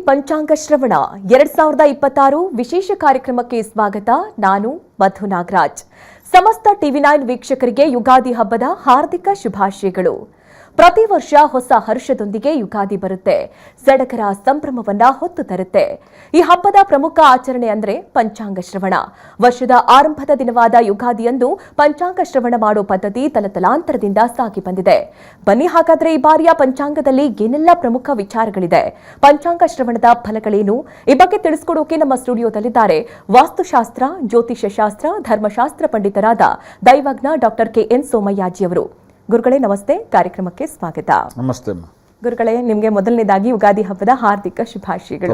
ಪಂಚಾಂಗ ಶ್ರವಣ 2026 ವಿಶೇಷ ಕಾರ್ಯಕ್ರಮಕ್ಕೆ ಸ್ವಾಗತ. ನಾನು ಮಧು ನಾಗರಾಜ್. ಸಮಸ್ತ ಟಿವಿ9 ವೀಕ್ಷಕರಿಗೆ ಯುಗಾದಿ ಹಬ್ಬದ ಹಾರ್ದಿಕ ಶುಭಾಶಯಗಳು. ಪ್ರತಿ ವರ್ಷ ಹೊಸ ಹರ್ಷದೊಂದಿಗೆ ಯುಗಾದಿ ಬರುತ್ತೆ, ಸಡಗರ ಸಂಭ್ರಮವನ್ನ ಹೊತ್ತು ತರುತ್ತೆ. ಈ ಹಬ್ಬದ ಪ್ರಮುಖ ಆಚರಣೆ ಅಂದ್ರೆ ಪಂಚಾಂಗ ಶ್ರವಣ. ವರ್ಷದ ಆರಂಭದ ದಿನವಾದ ಯುಗಾದಿಯಂದು ಪಂಚಾಂಗ ಶ್ರವಣ ಮಾಡೋ ಪದ್ಧತಿ ತಲತಲಾಂತರದಿಂದ ಸಾಗಿ ಬಂದಿದೆ. ಬನ್ನಿ ಹಾಗಾದ್ರೆ ಈ ಬಾರಿಯ ಪಂಚಾಂಗದಲ್ಲಿ ಏನೆಲ್ಲ ಪ್ರಮುಖ ವಿಚಾರಗಳಿದೆ, ಪಂಚಾಂಗ ಶ್ರವಣದ ಫಲಗಳೇನು, ಈ ಬಗ್ಗೆ ತಿಳಿಸಿಕೊಡೋಕೆ ನಮ್ಮ ಸ್ಟುಡಿಯೋದಲ್ಲಿದ್ದಾರೆ ವಾಸ್ತುಶಾಸ್ತ್ರ, ಜ್ಯೋತಿಷ್ಯ ಶಾಸ್ತ್ರ, ಧರ್ಮಶಾಸ್ತ್ರ ಪಂಡಿತರಾದ ದೈವಜ್ಞ ಡಾಕ್ಟರ್ KN ಸೋಮಯ್ಯಾಜಿ ಅವರು. ಗುರುಗಳೇ ನಮಸ್ತೆ, ಕಾರ್ಯಕ್ರಮಕ್ಕೆ ಸ್ವಾಗತ. ನಮಸ್ತೆ ಗುರುಗಳೇ, ನಿಮಗೆ ಮೊದಲನೇದಾಗಿ ಯುಗಾದಿ ಹಬ್ಬದ ಹಾರ್ದಿಕ ಶುಭಾಶಯಗಳು.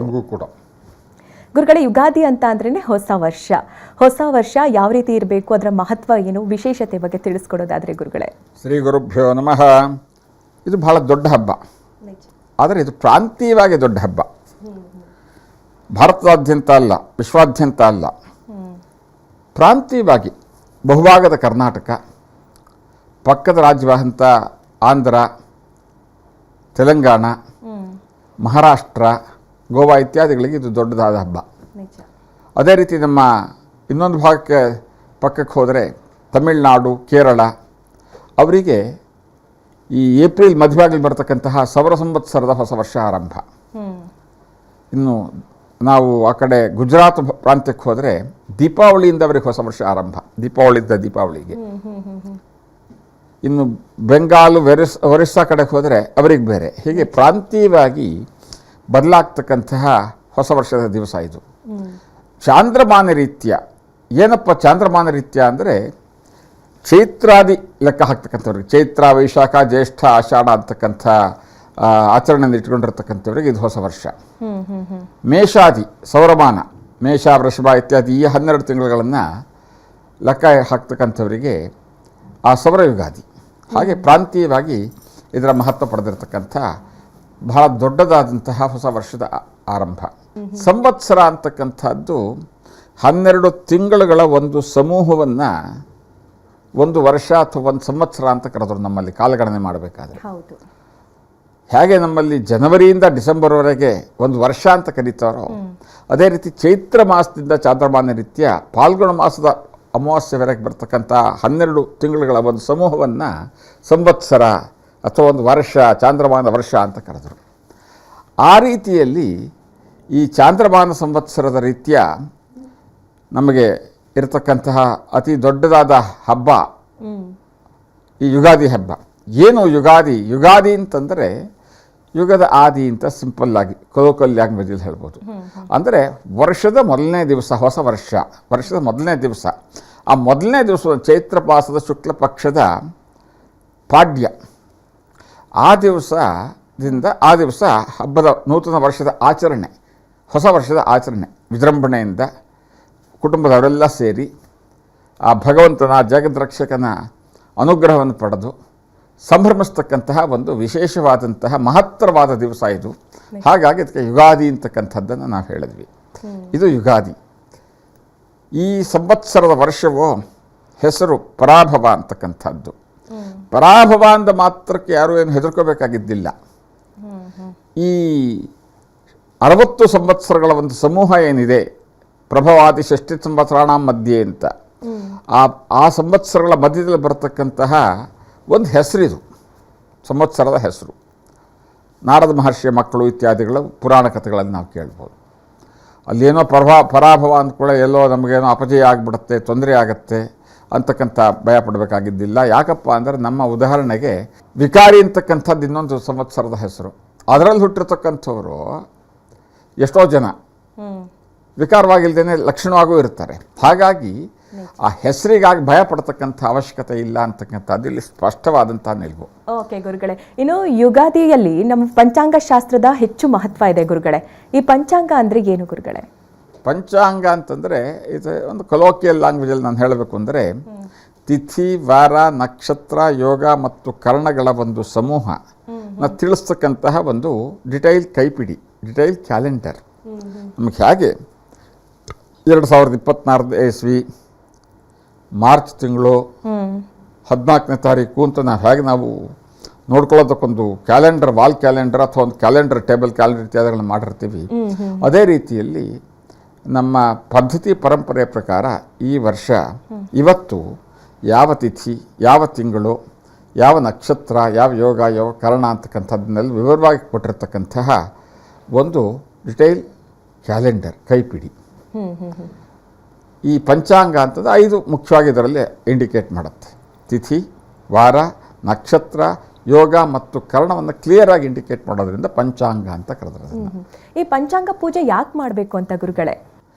ಗುರುಗಳೇ, ಯುಗಾದಿ ಅಂತ ಅಂದ್ರೇನೆ ಹೊಸ ವರ್ಷ. ಹೊಸ ವರ್ಷ ಯಾವ ರೀತಿ ಇರಬೇಕು, ಅದರ ಮಹತ್ವ ಏನು, ವಿಶೇಷತೆ ಬಗ್ಗೆ ತಿಳಿಸ್ಕೊಡೋದಾದ್ರೆ ಗುರುಗಳೇ. ಶ್ರೀ ಗುರುಭ್ಯೋ ನಮಃ. ಇದು ಬಹಳ ದೊಡ್ಡ ಹಬ್ಬ, ಆದರೆ ಇದು ಪ್ರಾಂತೀಯವಾಗಿ ದೊಡ್ಡ ಹಬ್ಬ. ಭಾರತದಾದ್ಯಂತ ಅಲ್ಲ, ವಿಶ್ವಾದ್ಯಂತ ಅಲ್ಲ, ಪ್ರಾಂತೀಯವಾಗಿ ಬಹುಭಾಗದ ಕರ್ನಾಟಕ, ಪಕ್ಕದ ರಾಜ್ಯವಾದಂಥ ಆಂಧ್ರ, ತೆಲಂಗಾಣ, ಮಹಾರಾಷ್ಟ್ರ, ಗೋವಾ ಇತ್ಯಾದಿಗಳಿಗೆ ಇದು ದೊಡ್ಡದಾದ ಹಬ್ಬ. ಅದೇ ರೀತಿ ನಮ್ಮ ಇನ್ನೊಂದು ಭಾಗಕ್ಕೆ ಪಕ್ಕಕ್ಕೆ ಹೋದರೆ ತಮಿಳುನಾಡು, ಕೇರಳ, ಅವರಿಗೆ ಈ ಏಪ್ರಿಲ್ ಮಧ್ಯಭಾಗದಲ್ಲಿ ಬರ್ತಕ್ಕಂತಹ ಸೌರ ಸಂವತ್ಸರದ ಹೊಸ ವರ್ಷ ಆರಂಭ. ಇನ್ನು ನಾವು ಆ ಕಡೆ ಗುಜರಾತ್ ಪ್ರಾಂತ್ಯಕ್ಕೆ ಹೋದರೆ ದೀಪಾವಳಿಯಿಂದ ಅವರಿಗೆ ಹೊಸ ವರ್ಷ ಆರಂಭ, ದೀಪಾವಳಿಯಿಂದ ದೀಪಾವಳಿಗೆ. ಇನ್ನು ಬೆಂಗಾಲು, ಒರಿಸ್ಸಾ ಕಡೆಗೆ ಹೋದರೆ ಅವರಿಗೆ ಬೇರೆ. ಹೀಗೆ ಪ್ರಾಂತೀಯವಾಗಿ ಬದಲಾಗ್ತಕ್ಕಂತಹ ಹೊಸ ವರ್ಷದ ದಿವಸ ಇದು. ಚಾಂದ್ರಮಾನ ರೀತ್ಯ ಏನಪ್ಪ ಚಾಂದ್ರಮಾನ ರೀತ್ಯ ಅಂದರೆ ಚೈತ್ರಾದಿ ಲೆಕ್ಕ ಹಾಕ್ತಕ್ಕಂಥವ್ರಿಗೆ, ಚೈತ್ರ, ವೈಶಾಖ, ಜ್ಯೇಷ್ಠ, ಆಷಾಢ ಅಂತಕ್ಕಂಥ ಆಚರಣೆಯನ್ನು ಇಟ್ಕೊಂಡಿರ್ತಕ್ಕಂಥವ್ರಿಗೆ ಇದು ಹೊಸ ವರ್ಷ. ಮೇಷಾದಿ ಸೌರಮಾನ, ಮೇಷ, ವೃಷಭ ಇತ್ಯಾದಿ ಈ 12 ತಿಂಗಳುಗಳನ್ನು ಲೆಕ್ಕ ಹಾಕ್ತಕ್ಕಂಥವರಿಗೆ ಆ ಸೌರ ಯುಗಾದಿ. ಹಾಗೆ ಪ್ರಾಂತೀಯವಾಗಿ ಇದರ ಮಹತ್ವ ಪಡೆದಿರತಕ್ಕಂಥ ಬಹಳ ದೊಡ್ಡದಾದಂತಹ ಹೊಸ ವರ್ಷದ ಆರಂಭ. ಸಂವತ್ಸರ ಅಂತಕ್ಕಂಥದ್ದು 12 ತಿಂಗಳುಗಳ ಒಂದು ಸಮೂಹವನ್ನು ಒಂದು ವರ್ಷ ಅಥವಾ ಒಂದು ಸಂವತ್ಸರ ಅಂತ ಕರೆದ್ರು ನಮ್ಮಲ್ಲಿ ಕಾಲಗಣನೆ ಮಾಡಬೇಕಾದ್ರೆ. ಹೇಗೆ ನಮ್ಮಲ್ಲಿ ಜನವರಿಯಿಂದ ಡಿಸೆಂಬರ್ವರೆಗೆ ಒಂದು ವರ್ಷ ಅಂತ ಕರೀತಾರೋ, ಅದೇ ರೀತಿ ಚೈತ್ರ ಮಾಸದಿಂದ ಚಾಂದ್ರಮಾನ ರೀತ್ಯ ಫಾಲ್ಗುಣ ಮಾಸದ ಅಮಾವಾಸ್ಯವರೆಗೆ ಬರ್ತಕ್ಕಂಥ 12 ತಿಂಗಳುಗಳ ಒಂದು ಸಮೂಹವನ್ನು ಸಂವತ್ಸರ ಅಥವಾ ಒಂದು ವರ್ಷ, ಚಾಂದ್ರಮಾನ ವರ್ಷ ಅಂತ ಕರೆದರು. ಆ ರೀತಿಯಲ್ಲಿ ಈ ಚಾಂದ್ರಮಾನ ಸಂವತ್ಸರದ ರೀತ್ಯ ನಮಗೆ ಇರತಕ್ಕಂತಹ ಅತಿ ದೊಡ್ಡದಾದ ಹಬ್ಬ ಈ ಯುಗಾದಿ ಹಬ್ಬ. ಏನು ಯುಗಾದಿ? ಯುಗಾದಿ ಅಂತಂದರೆ ಯುಗದ ಆದಿ ಅಂತ ಸಿಂಪಲ್ಲಾಗಿ ಕೊಲೋಕಲ್ ಲ್ಯಾಂಗ್ವೇಜಲ್ಲಿ ಹೇಳ್ಬೋದು. ಅಂದರೆ ವರ್ಷದ ಮೊದಲನೇ ದಿವಸ, ಹೊಸ ವರ್ಷ, ವರ್ಷದ ಮೊದಲನೇ ದಿವಸ. ಆ ಮೊದಲನೇ ದಿವಸ ಚೈತ್ರ ಮಾಸದ ಶುಕ್ಲ ಪಕ್ಷದ ಪಾಡ್ಯ, ಆ ದಿವಸದಿಂದ ಆ ದಿವಸ ಹಬ್ಬದ ನೂತನ ವರ್ಷದ ಆಚರಣೆ, ಹೊಸ ವರ್ಷದ ಆಚರಣೆ ವಿಜೃಂಭಣೆಯಿಂದ ಕುಟುಂಬದವರೆಲ್ಲ ಸೇರಿ ಆ ಭಗವಂತನ, ಜಗದ್ರಕ್ಷಕನ ಅನುಗ್ರಹವನ್ನು ಪಡೆದು ಸಂಭ್ರಮಿಸ್ತಕ್ಕಂತಹ ಒಂದು ವಿಶೇಷವಾದಂತಹ ಮಹತ್ತರವಾದ ದಿವಸ ಇದು. ಹಾಗಾಗಿ ಅದಕ್ಕೆ ಯುಗಾದಿ ಅಂತಕ್ಕಂಥದ್ದನ್ನು ನಾವು ಹೇಳಿದ್ವಿ. ಇದು ಯುಗಾದಿ. ಈ ಸಂವತ್ಸರದ ವರ್ಷವೋ ಹೆಸರು ಪರಾಭವ ಅಂತಕ್ಕಂಥದ್ದು. ಪರಾಭವ ಅಂದ ಮಾತ್ರಕ್ಕೆ ಯಾರೂ ಏನು ಹೆದರ್ಕೋಬೇಕಾಗಿದ್ದಿಲ್ಲ. ಈ 60 ಸಂವತ್ಸರಗಳ ಒಂದು ಸಮೂಹ ಏನಿದೆ, ಪ್ರಭವಾದಿ ಷಷ್ಠಿ ಸಂವತ್ಸರಾಣ ಮಧ್ಯೆ ಅಂತ, ಆ ಸಂವತ್ಸರಗಳ ಮಧ್ಯದಲ್ಲಿ ಬರತಕ್ಕಂತಹ ಒಂದು ಹೆಸರಿದು, ಸಂವತ್ಸರದ ಹೆಸರು. ನಾರದ ಮಹರ್ಷಿಯ ಮಕ್ಕಳು ಇತ್ಯಾದಿಗಳು ಪುರಾಣ ಕಥೆಗಳಲ್ಲಿ ನಾವು ಕೇಳ್ಬೋದು. ಅಲ್ಲೇನೋ ಪರಾಭವ ಅಂದ್ಕೊಳ್ಳೆ ಎಲ್ಲೋ ನಮಗೇನೋ ಅಪಜಯ ಆಗಿಬಿಡುತ್ತೆ, ತೊಂದರೆ ಆಗುತ್ತೆ ಅಂತಕ್ಕಂಥ ಭಯ ಪಡಬೇಕಾಗಿದ್ದಿಲ್ಲ. ಯಾಕಪ್ಪ ಅಂದರೆ ನಮ್ಮ ಉದಾಹರಣೆಗೆ ವಿಕಾರಿ ಅಂತಕ್ಕಂಥದ್ದು ಇನ್ನೊಂದು ಸಂವತ್ಸರದ ಹೆಸರು. ಅದರಲ್ಲಿ ಹುಟ್ಟಿರ್ತಕ್ಕಂಥವರು ಎಷ್ಟೋ ಜನ ವಿಕಾರವಾಗಿಲ್ದೇನೆ ಲಕ್ಷಣವಾಗೂ ಇರ್ತಾರೆ. ಹಾಗಾಗಿ ಆ ಹೆಸರಿಗಾಗಿ ಭಯ ಪಡ್ತಕ್ಕಂಥ ಅವಶ್ಯಕತೆ ಇಲ್ಲ ಅಂತಕ್ಕಂಥದ್ದು ಇಲ್ಲಿ ಸ್ಪಷ್ಟವಾದಂತಹ ನಿಲುವು. ಓಕೆ ಗುರುಗಳೇ, ಇನ್ನು ಯುಗಾದಿಯಲ್ಲಿ ನಮ್ಮ ಪಂಚಾಂಗ ಶಾಸ್ತ್ರದ ಹೆಚ್ಚು ಮಹತ್ವ ಇದೆ ಗುರುಗಳೇ. ಈ ಪಂಚಾಂಗ ಅಂದರೆ ಏನು ಗುರುಗಳೇ? ಪಂಚಾಂಗ ಅಂತಂದರೆ ಇದು ಒಂದು ಕೊಲೋಕಿಯಲ್ ಲ್ಯಾಂಗ್ವೇಜಲ್ಲಿ ನಾನು ಹೇಳಬೇಕು ಅಂದರೆ ತಿಥಿ, ವಾರ, ನಕ್ಷತ್ರ, ಯೋಗ ಮತ್ತು ಕರ್ಣಗಳ ಒಂದು ಸಮೂಹ ತಿಳಿಸ್ತಕ್ಕಂತಹ ಒಂದು ಡಿಟೈಲ್ ಕೈಪಿಡಿ, ಡಿಟೈಲ್ ಕ್ಯಾಲೆಂಡರ್. ನಮಗೆ ಹೇಗೆ 2024 ಇಸ್ವಿ ಮಾರ್ಚ್ ತಿಂಗಳು 14ನೇ ತಾರೀಕು ಅಂತ ನಾವು ಹೇಗೆ ನಾವು ನೋಡ್ಕೊಳ್ಳೋದಕ್ಕೊಂದು ಕ್ಯಾಲೆಂಡರ್, ವಾಲ್ ಕ್ಯಾಲೆಂಡರ್ ಅಥವಾ ಒಂದು ಕ್ಯಾಲೆಂಡರ್, ಟೇಬಲ್ ಕ್ಯಾಲೆಂಡರ್ ಇತ್ಯಾದಿಗಳನ್ನ ಮಾಡಿರ್ತೀವಿ. ಅದೇ ರೀತಿಯಲ್ಲಿ ನಮ್ಮ ಪದ್ಧತಿ ಪರಂಪರೆಯ ಪ್ರಕಾರ ಈ ವರ್ಷ ಇವತ್ತು ಯಾವ ತಿಥಿ, ಯಾವ ತಿಂಗಳು, ಯಾವ ನಕ್ಷತ್ರ, ಯಾವ ಯೋಗ, ಯಾವ ಕರ್ಣ ಅಂತಕ್ಕಂಥದ್ದನ್ನೆಲ್ಲ ವಿವರವಾಗಿ ಕೊಟ್ಟಿರ್ತಕ್ಕಂತಹ ಒಂದು ಡಿಟೈಲ್ ಕ್ಯಾಲೆಂಡರ್ ಕೈಪಿಡಿ. ಈ ಪಂಚಾಂಗ ಅಂತಂದು 5 ಮುಖ್ಯವಾಗಿ ಇದರಲ್ಲಿ ಇಂಡಿಕೇಟ್ ಮಾಡುತ್ತೆ. ತಿಥಿ, ವಾರ, ನಕ್ಷತ್ರ, ಯೋಗ ಮತ್ತು ಕರ್ಣವನ್ನು ಕ್ಲಿಯರಾಗಿ ಇಂಡಿಕೇಟ್ ಮಾಡೋದ್ರಿಂದ ಪಂಚಾಂಗ ಅಂತ ಕರೆದ್ರೆ. ಈ ಪಂಚಾಂಗ ಪೂಜೆ ಯಾಕೆ ಮಾಡಬೇಕು ಅಂತ ಗುರುಗಳೇ?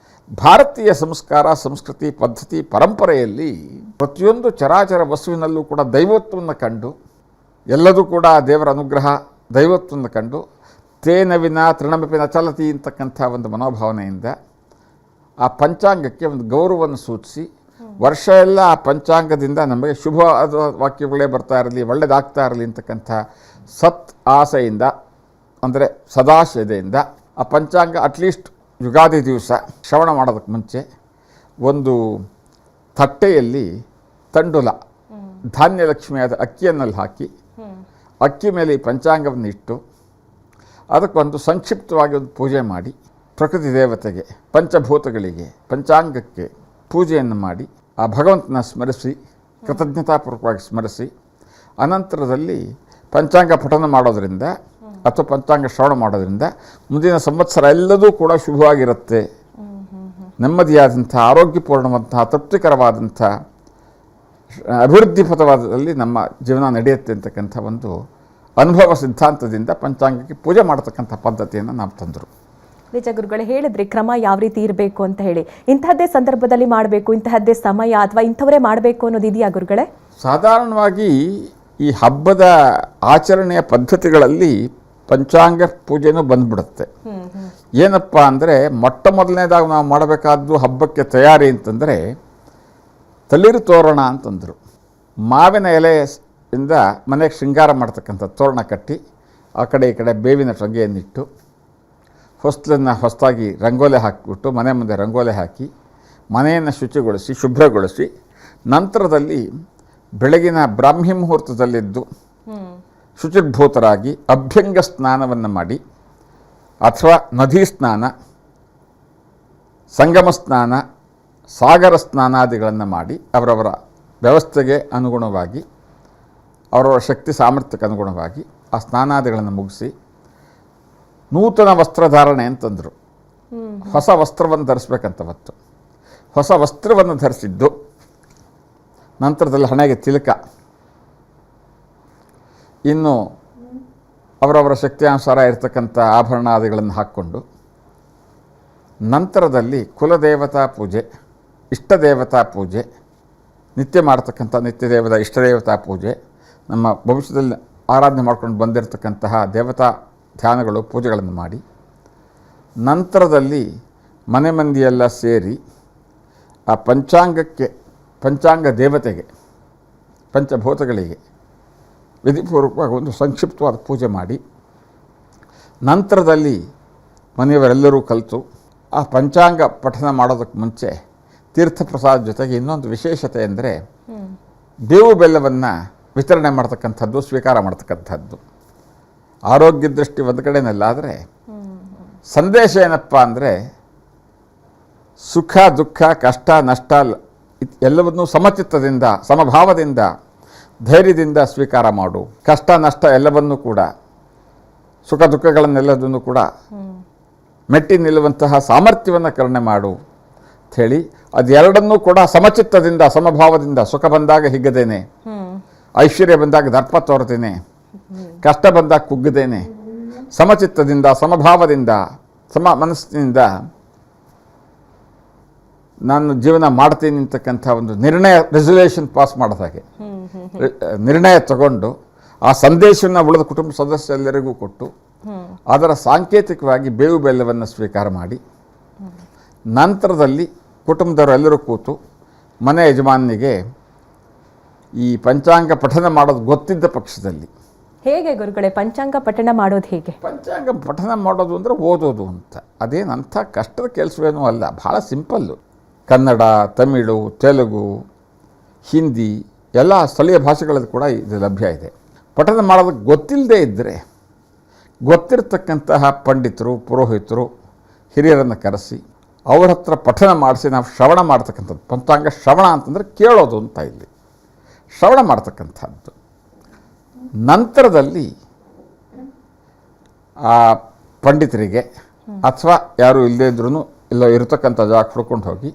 ಭಾರತೀಯ ಸಂಸ್ಕಾರ, ಸಂಸ್ಕೃತಿ, ಪದ್ಧತಿ, ಪರಂಪರೆಯಲ್ಲಿ ಪ್ರತಿಯೊಂದು ಚರಾಚರ ವಸ್ತುವಿನಲ್ಲೂ ಕೂಡ ದೈವತ್ವವನ್ನು ಕಂಡು, ಎಲ್ಲದೂ ಕೂಡ ದೇವರ ಅನುಗ್ರಹ, ದೈವತ್ವವನ್ನು ಕಂಡು, ತೇನವಿನ ತೃಣಮಿಪಿನ ಚಲತಿ ಅಂತಕ್ಕಂಥ ಒಂದು ಮನೋಭಾವನೆಯಿಂದ ಆ ಪಂಚಾಂಗಕ್ಕೆ ಒಂದು ಗೌರವವನ್ನು ಸೂಚಿಸಿ ವರ್ಷ ಎಲ್ಲ ಆ ಪಂಚಾಂಗದಿಂದ ನಮಗೆ ಶುಭವಾದ ವಾಕ್ಯಗಳೇ ಬರ್ತಾ ಇರಲಿ, ಒಳ್ಳೆಯದಾಗ್ತಾ ಇರಲಿ ಅಂತಕ್ಕಂಥ ಸತ್ ಆಸೆಯಿಂದ, ಅಂದರೆ ಸದಾಶಯದಿಂದ ಆ ಪಂಚಾಂಗ ಅಟ್ಲೀಸ್ಟ್ ಯುಗಾದಿ ದಿವಸ ಶ್ರವಣ ಮಾಡೋದಕ್ಕೆ ಮುಂಚೆ ಒಂದು ತಟ್ಟೆಯಲ್ಲಿ ತಂಡುಲ ಧಾನ್ಯಲಕ್ಷ್ಮಿಯಾದ ಅಕ್ಕಿಯನ್ನಲ್ಲಿ ಹಾಕಿ, ಅಕ್ಕಿ ಮೇಲೆ ಈ ಪಂಚಾಂಗವನ್ನು ಇಟ್ಟು ಅದಕ್ಕೊಂದು ಸಂಕ್ಷಿಪ್ತವಾಗಿ ಒಂದು ಪೂಜೆ ಮಾಡಿ, ಪ್ರಕೃತಿ ದೇವತೆಗೆ, ಪಂಚಭೂತಗಳಿಗೆ, ಪಂಚಾಂಗಕ್ಕೆ ಪೂಜೆಯನ್ನು ಮಾಡಿ ಆ ಭಗವಂತನ ಸ್ಮರಿಸಿ, ಕೃತಜ್ಞತಾಪೂರ್ವಕವಾಗಿ ಸ್ಮರಿಸಿ, ಅನಂತರದಲ್ಲಿ ಪಂಚಾಂಗ ಪಠನ ಮಾಡೋದರಿಂದ ಅಥವಾ ಪಂಚಾಂಗ ಶ್ರವಣ ಮಾಡೋದರಿಂದ ಮುಂದಿನ ಸಂವತ್ಸರ ಎಲ್ಲದೂ ಕೂಡ ಶುಭವಾಗಿರುತ್ತೆ, ನೆಮ್ಮದಿಯಾದಂಥ, ಆರೋಗ್ಯಪೂರ್ಣವಂತಹ, ತೃಪ್ತಿಕರವಾದಂಥ, ಅಭಿವೃದ್ಧಿ ಪಥವಾದಲ್ಲಿ ನಮ್ಮ ಜೀವನ ನಡೆಯುತ್ತೆ ಅಂತಕ್ಕಂಥ ಒಂದು ಅನುಭವ ಸಿದ್ಧಾಂತದಿಂದ ಪಂಚಾಂಗಕ್ಕೆ ಪೂಜೆ ಮಾಡತಕ್ಕಂಥ ಪದ್ಧತಿಯನ್ನು ನಾವು ತಂದರು. ನಿಜ ಗುರುಗಳೇ, ಹೇಳಿದ್ರಿ ಕ್ರಮ ಯಾವ ರೀತಿ ಇರಬೇಕು ಅಂತ ಹೇಳಿ. ಇಂತಹದ್ದೇ ಸಂದರ್ಭದಲ್ಲಿ ಮಾಡಬೇಕು, ಇಂತಹದ್ದೇ ಸಮಯ ಅಥವಾ ಇಂಥವರೇ ಮಾಡಬೇಕು ಅನ್ನೋದು ಇದೆಯಾ ಗುರುಗಳೇ? ಸಾಧಾರಣವಾಗಿ ಈ ಹಬ್ಬದ ಆಚರಣೆಯ ಪದ್ಧತಿಗಳಲ್ಲಿ ಪಂಚಾಂಗ ಪೂಜೆನೂ ಬಂದ್ಬಿಡುತ್ತೆ. ಏನಪ್ಪ ಅಂದರೆ, ಮೊಟ್ಟ ಮೊದಲನೇದಾಗಿ ನಾವು ಮಾಡಬೇಕಾದ್ದು ಹಬ್ಬಕ್ಕೆ ತಯಾರಿ ಅಂತಂದರೆ ತಳಿರು ತೋರಣ ಅಂತಂದರು. ಮಾವಿನ ಎಲೆಯಿಂದ ಮನೆಗೆ ಶೃಂಗಾರ ಮಾಡ್ತಕ್ಕಂಥ ತೋರಣ ಕಟ್ಟಿ, ಆ ಕಡೆ ಈ ಕಡೆ ಬೇವಿನ ಟೊಂಗೆಯನ್ನಿಟ್ಟು, ಹೊಸ್ಲನ್ನು ಹೊಸದಾಗಿ ರಂಗೋಲೆ ಹಾಕಿಬಿಟ್ಟು, ಮನೆ ಮುಂದೆ ರಂಗೋಲೆ ಹಾಕಿ, ಮನೆಯನ್ನು ಶುಚಿಗೊಳಿಸಿ, ಶುಭ್ರಗೊಳಿಸಿ, ನಂತರದಲ್ಲಿ ಬೆಳಗಿನ ಬ್ರಾಹ್ಮಿ ಮುಹೂರ್ತದಲ್ಲಿದ್ದು ಶುಚಿರ್ಭೂತರಾಗಿ ಅಭ್ಯಂಗ ಸ್ನಾನವನ್ನು ಮಾಡಿ, ಅಥವಾ ನದಿ ಸ್ನಾನ, ಸಂಗಮ ಸ್ನಾನ, ಸಾಗರ ಸ್ನಾನಾದಿಗಳನ್ನು ಮಾಡಿ, ಅವರವರ ವ್ಯವಸ್ಥೆಗೆ ಅನುಗುಣವಾಗಿ, ಅವರವರ ಶಕ್ತಿ ಸಾಮರ್ಥ್ಯಕ್ಕೆ ಅನುಗುಣವಾಗಿ ಆ ಸ್ನಾನಾದಿಗಳನ್ನು ಮುಗಿಸಿ ನೂತನ ವಸ್ತ್ರಧಾರಣೆ ಅಂತಂದರು. ಹೊಸ ವಸ್ತ್ರವನ್ನು ಧರಿಸ್ಬೇಕಂತವತ್ತು. ಹೊಸ ವಸ್ತ್ರವನ್ನು ಧರಿಸಿದ್ದು, ನಂತರದಲ್ಲಿ ಹಣೆಗೆ ತಿಲಕ, ಇನ್ನು ಅವರವರ ಶಕ್ತಿಯಾನುಸಾರ ಇರತಕ್ಕಂಥ ಆಭರಣಾದಿಗಳನ್ನು ಹಾಕ್ಕೊಂಡು, ನಂತರದಲ್ಲಿ ಕುಲದೇವತಾ ಪೂಜೆ, ಇಷ್ಟದೇವತಾ ಪೂಜೆ, ನಿತ್ಯ ಮಾಡ್ತಕ್ಕಂಥ ನಿತ್ಯದೇವತಾ ಇಷ್ಟದೇವತಾ ಪೂಜೆ, ನಮ್ಮ ಭವಿಷ್ಯದಲ್ಲಿ ಆರಾಧನೆ ಮಾಡ್ಕೊಂಡು ಬಂದಿರತಕ್ಕಂತಹ ದೇವತಾ ಧ್ಯಾನಗಳು, ಪೂಜೆಗಳನ್ನು ಮಾಡಿ, ನಂತರದಲ್ಲಿ ಮನೆ ಮಂದಿಯೆಲ್ಲ ಸೇರಿ ಆ ಪಂಚಾಂಗಕ್ಕೆ, ಪಂಚಾಂಗ ದೇವತೆಗೆ, ಪಂಚಭೂತಗಳಿಗೆ ವಿಧಿಪೂರ್ವಕವಾಗಿ ಒಂದು ಸಂಕ್ಷಿಪ್ತವಾದ ಪೂಜೆ ಮಾಡಿ, ನಂತರದಲ್ಲಿ ಮನೆಯವರೆಲ್ಲರೂ ಕಲಿತು ಆ ಪಂಚಾಂಗ ಪಠನ ಮಾಡೋದಕ್ಕೆ ಮುಂಚೆ ತೀರ್ಥಪ್ರಸಾದ ಜೊತೆಗೆ ಇನ್ನೊಂದು ವಿಶೇಷತೆ ಅಂದರೆ ಬೇವು ಬೆಲ್ಲವನ್ನು ವಿತರಣೆ ಮಾಡ್ತಕ್ಕಂಥದ್ದು, ಸ್ವೀಕಾರ ಮಾಡ್ತಕ್ಕಂಥದ್ದು. ಆರೋಗ್ಯ ದೃಷ್ಟಿ ಒಂದು ಕಡೆಯಲ್ಲಾದರೆ ಸಂದೇಶ ಏನಪ್ಪ ಅಂದರೆ, ಸುಖ ದುಃಖ ಕಷ್ಟ ನಷ್ಟ ಎಲ್ಲವನ್ನೂ ಸಮಚಿತ್ತದಿಂದ, ಸಮಭಾವದಿಂದ, ಧೈರ್ಯದಿಂದ ಸ್ವೀಕಾರ ಮಾಡು. ಕಷ್ಟ ನಷ್ಟ ಎಲ್ಲವನ್ನೂ ಕೂಡ, ಸುಖ ದುಃಖಗಳನ್ನೆಲ್ಲದನ್ನು ಕೂಡ ಮೆಟ್ಟಿ ನಿಲ್ಲುವಂತಹ ಸಾಮರ್ಥ್ಯವನ್ನು ಕರುಣೆ ಮಾಡು ಅಂಥೇಳಿ, ಅದೆರಡನ್ನೂ ಕೂಡ ಸಮಚಿತ್ತದಿಂದ, ಸಮಭಾವದಿಂದ, ಸುಖ ಬಂದಾಗ ಹಿಗ್ಗದೇನೆ, ಐಶ್ವರ್ಯ ಬಂದಾಗ ದರ್ಪ ತೋರ್ತೇನೆ, ಕಷ್ಟ ಬಂದಾಗ ಕುಗ್ಗದೇನೆ, ಸಮಚಿತ್ತದಿಂದ, ಸಮಭಾವದಿಂದ, ಸಮ ಮನಸ್ಸಿನಿಂದ ನಾನು ಜೀವನ ಮಾಡ್ತೀನಿ ಅಂತಕ್ಕಂಥ ಒಂದು ನಿರ್ಣಯ, ರೆಸಲ್ಯೂಷನ್ ಪಾಸ್ ಮಾಡೋದು ಹಾಗೆ ನಿರ್ಣಯ ತಗೊಂಡು ಆ ಸಂದೇಶವನ್ನು ಉಳಿದ ಕುಟುಂಬ ಸದಸ್ಯರೆಲ್ಲರಿಗೂ ಕೊಟ್ಟು, ಅದರ ಸಾಂಕೇತಿಕವಾಗಿ ಬೇವು ಬೆಲ್ಲವನ್ನು ಸ್ವೀಕಾರ ಮಾಡಿ, ನಂತರದಲ್ಲಿ ಕುಟುಂಬದವರೆಲ್ಲರೂ ಕೂತು ಮನೆ ಯಜಮಾನಿಗೆ ಈ ಪಂಚಾಂಗ ಪಠನ ಮಾಡೋದು ಗೊತ್ತಿದ್ದ ಪಕ್ಷದಲ್ಲಿ. ಹೇಗೆ ಗುರುಗಳೇ ಪಂಚಾಂಗ ಪಠಣ ಮಾಡೋದು ಹೇಗೆ? ಪಂಚಾಂಗ ಪಠನ ಮಾಡೋದು ಅಂದರೆ ಓದೋದು ಅಂತ. ಅದೇನು ಅಂಥ ಕಷ್ಟದ ಕೆಲಸವೇನೂ ಅಲ್ಲ, ಭಾಳ ಸಿಂಪಲ್ಲು. ಕನ್ನಡ, ತಮಿಳು, ತೆಲುಗು, ಹಿಂದಿ ಎಲ್ಲ ಸ್ಥಳೀಯ ಭಾಷೆಗಳಲ್ಲಿ ಕೂಡ ಇದು ಲಭ್ಯ ಇದೆ. ಪಠನ ಮಾಡೋದಕ್ಕೆ ಗೊತ್ತಿಲ್ಲದೆ ಇದ್ದರೆ ಗೊತ್ತಿರತಕ್ಕಂತಹ ಪಂಡಿತರು, ಪುರೋಹಿತರು, ಹಿರಿಯರನ್ನು ಕರೆಸಿ ಅವ್ರ ಹತ್ರ ಪಠನ ಮಾಡಿಸಿ ನಾವು ಶ್ರವಣ ಮಾಡ್ತಕ್ಕಂಥದ್ದು. ಪಂಚಾಂಗ ಶ್ರವಣ ಅಂತಂದರೆ ಕೇಳೋದು ಅಂತ, ಇಲ್ಲಿ ಶ್ರವಣ ಮಾಡ್ತಕ್ಕಂಥದ್ದು. ನಂತರದಲ್ಲಿ ಆ ಪಂಡಿತರಿಗೆ ಅಥವಾ ಯಾರು ಇಲ್ಲದೇ ಇದ್ರೂ ಇಲ್ಲ ಇರತಕ್ಕಂಥ ಜಾಗ ಹುಡ್ಕೊಂಡು ಹೋಗಿ